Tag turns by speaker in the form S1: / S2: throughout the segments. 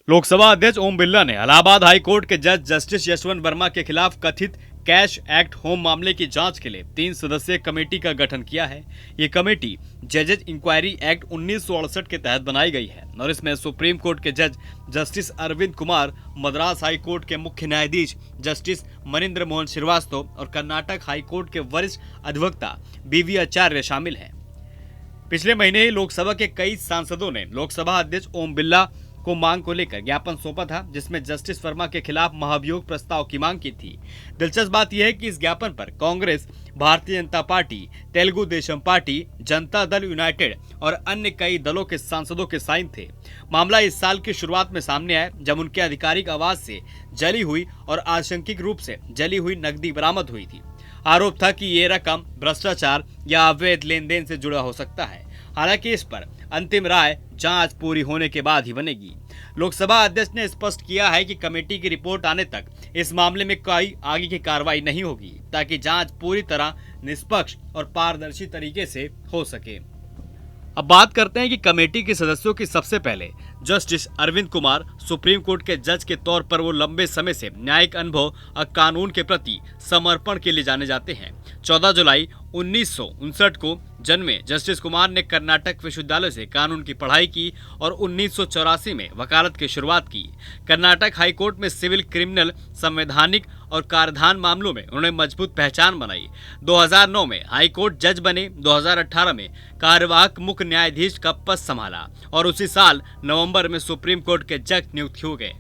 S1: लोकसभा अध्यक्ष ओम बिरला ने Allahabad high court के जज जस्टिस यशवंत वर्मा के खिलाफ कथित कैश एक्ट होम मामले की जांच के लिए 3 सदस्यीय कमेटी का गठन किया है। ये कमेटी जजेज इंक्वायरी एक्ट 1968 के तहत बनाई गई है और इसमें सुप्रीम कोर्ट के जज justice Arvind Kumar, Madras high court के मुख्य न्यायाधीश जस्टिस मनिंद्र मोहन श्रीवास्तव और कर्नाटक हाई कोर्ट के वरिष्ठ अधिवक्ता बीवी आचार्य शामिल हैं। पिछले महीने ही लोकसभा के कई सांसदों ने लोकसभा अध्यक्ष ओम बिरला को मांग को लेकर ज्ञापन सौंपा था, जिसमें जस्टिस वर्मा के खिलाफ महाभियोग प्रस्ताव की मांग की थी। दिलचस्प बात यह है कि इस ज्ञापन पर Congress, Bharatiya Janata party, Telugu Desam party, Janata Dal United और अन्य कई दलों के सांसदों के साइन थे। मामला इस साल की शुरुआत में सामने आया जब उनके आधिकारिक आवास से जली हुई और आशंकित रूप से जली हुई नकदी बरामद हुई थी। आरोप था कि ये रकम भ्रष्टाचार या अवैध लेन देन से जुड़ा हो सकता है। हालांकि इस पर अंतिम राय जांच पूरी होने के बाद ही बनेगी। लोकसभा अध्यक्ष ने स्पष्ट किया है कि कमेटी की रिपोर्ट आने तक इस मामले में कोई आगे की कार्रवाई नहीं होगी, ताकि जांच पूरी तरह निष्पक्ष और पारदर्शी तरीके से हो सके। अब बात करते हैं कि कमेटी के सदस्यों की। सबसे पहले justice Arvind Kumar, supreme court के जज के तौर पर वो लंबे समय से न्यायिक अनुभव और कानून के प्रति समर्पण के लिए जाने जाते हैं। 14 जुलाई 1959 को जन्मे जस्टिस कुमार ने कर्नाटक विश्वविद्यालय से कानून की पढ़ाई की और 1984 में वकालत की शुरुआत की। कर्नाटक हाई कोर्ट में सिविल, क्रिमिनल, संवैधानिक और कराधान मामलों में उन्होंने मजबूत पहचान बनाई। 2009 में हाई कोर्ट जज बने। 2018 में कार्यवाहक मुख्य न्यायाधीश का पद संभाला और उसी साल नवंबर में सुप्रीम कोर्ट के जज नियुक्त हो गए।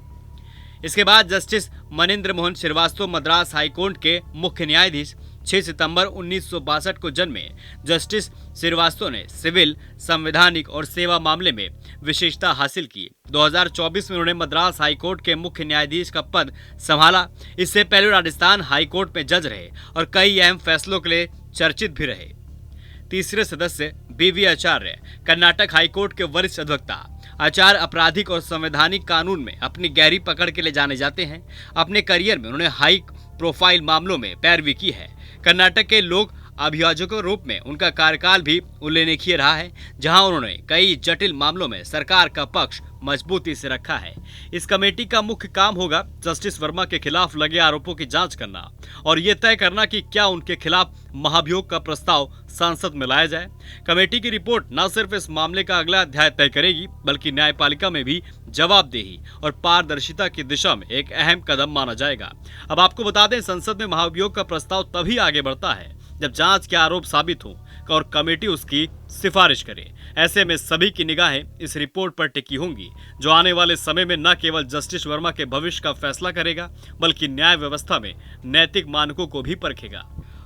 S1: इसके बाद justice Manindra Mohan Shrivastava Madras high court के मुख्य न्यायाधीश। 6 सितंबर 1962 को जन्मे जस्टिस श्रीवास्तव ने सिविल, संवैधानिक और सेवा मामले में विशेषता हासिल की। 2024 में उन्होंने मद्रास हाई कोर्ट के मुख्य न्यायाधीश का पद संभाला। इससे पहले राजस्थान हाई कोर्ट में जज रहे और कई अहम फैसलों के लिए चर्चित भी रहे। तीसरे सदस्य बीवी आचार्य, कर्नाटक हाई कोर्ट के वरिष्ठ अधिवक्ता। आचार्य आपराधिक और संवैधानिक कानून में अपनी गहरी पकड़ के लिए जाने जाते हैं। अपने करियर में उन्होंने हाई प्रोफाइल मामलों में पैरवी की है। कर्नाटक के लोक अभियोजकों के रूप में उनका कार्यकाल भी उल्लेखनीय रहा है, जहां उन्होंने कई जटिल मामलों में सरकार का पक्ष मजबूती से रखा है। इस कमेटी का मुख्य काम होगा जस्टिस वर्मा के खिलाफ लगे आरोपों की जांच करना और ये तय करना कि क्या उनके खिलाफ महाभियोग का प्रस्ताव संसद में लाया जाए। कमेटी की रिपोर्ट न सिर्फ इस मामले का अगला अध्याय तय करेगी, बल्कि न्यायपालिका में भी जवाबदेही और पारदर्शिता की दिशा में एक अहम कदम माना जाएगा। अब आपको बता दें, संसद में महाभियोग का प्रस्ताव तभी आगे बढ़ता है जब जांच के आरोप साबित हो और कमेटी उसकी सिफारिश करे। ऐसे में सभी की निगाहें इस रिपोर्ट पर टिकी होंगी, जो आने वाले समय में न केवल जस्टिस वर्मा के भविष्य का फैसला करेगा, बल्कि न्याय व्यवस्था में नैतिक मानकों को भी परखेगा।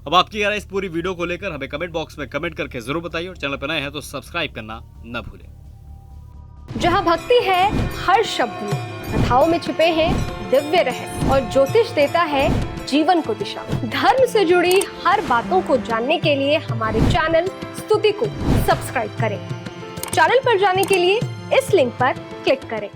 S1: अब आपकी राय इस पूरी वीडियो को लेकर हमें कमेंट बॉक्स में कमेंट करके जरूर बताइए और चैनल पर नए हैं तो सब्सक्राइब करना न भूलें।
S2: जहाँ भक्ति है हर शब्द में, कथाओं में छिपे हैं दिव्य रहस्य और ज्योतिष देता है जीवन को दिशा। धर्म से जुड़ी हर बातों को जानने के लिए हमारे चैनल स्तुति को सब्सक्राइब करें। चैनल पर जाने के लिए इस लिंक पर क्लिक करें।